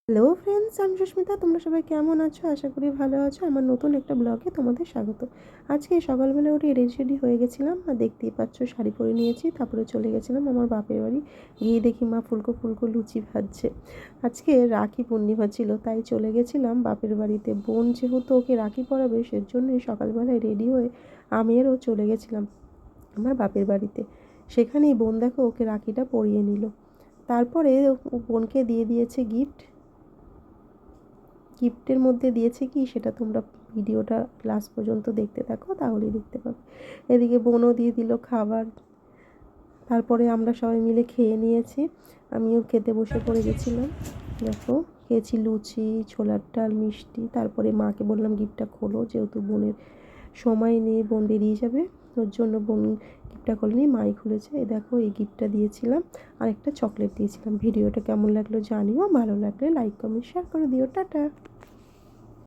Hello friends, আমি সুস্মিতা। তোমরা সবাই কেমন আছো? আশা করি ভালো আছো। আমার নতুন একটা ব্লগে তোমাদের স্বাগত। আজকে সকালবেলা উঠে রেডি হয়ে গেছিলাম, আর দেখতেই পাচ্ছ শাড়ি পরে নিয়েছি। তারপরে চলে গেছিলাম আমার বাপের বাড়ি। গিয়ে দেখি মা ফুলকো ফুলকো লুচি ভাজছে। আজকে রাখি পূর্ণিমা ছিল, তাই চলে গেছিলাম বাপের বাড়িতে। বোন যেহেতু ওকে রাখি পরাবে, সেজন্যই সকালবেলায় রেডি হয়ে আমিও চলে গেছিলাম আমার বাপের বাড়িতে। সেখানেই বোন দেখো ওকে রাখিটা পরিয়ে নিল। তারপরে বোনকে দিয়ে দিয়েছে গিফটের মধ্যে দিয়েছে কি সেটা তোমরা ভিডিওটা লাস্ট পর্যন্ত দেখতে থাকো, তাহলেই দেখতে পাবে। এদিকে বোনও দিয়ে দিল খাবার। তারপরে আমরা সবাই মিলে খেয়ে নিয়েছি। আমিও খেতে বসে পড়ে গেছিলাম। দেখো, খেয়েছি লুচি, ছোলার ডাল, মিষ্টি। তারপরে মাকে বললাম গিফটটা খোলো, যেহেতু বোনের সময় নেই, বোন বেরিয়ে যাবে, ওর জন্য বোন গিফটটা খোলেনি, মাই খুলেছে। এই দেখো, এই গিফটটা দিয়েছিলাম আর একটা চকলেট দিয়েছিলাম। ভিডিওটা কেমন লাগলো জানিও, ভালো লাগলে লাইক কমেন্ট শেয়ার করে দিও। টাটা।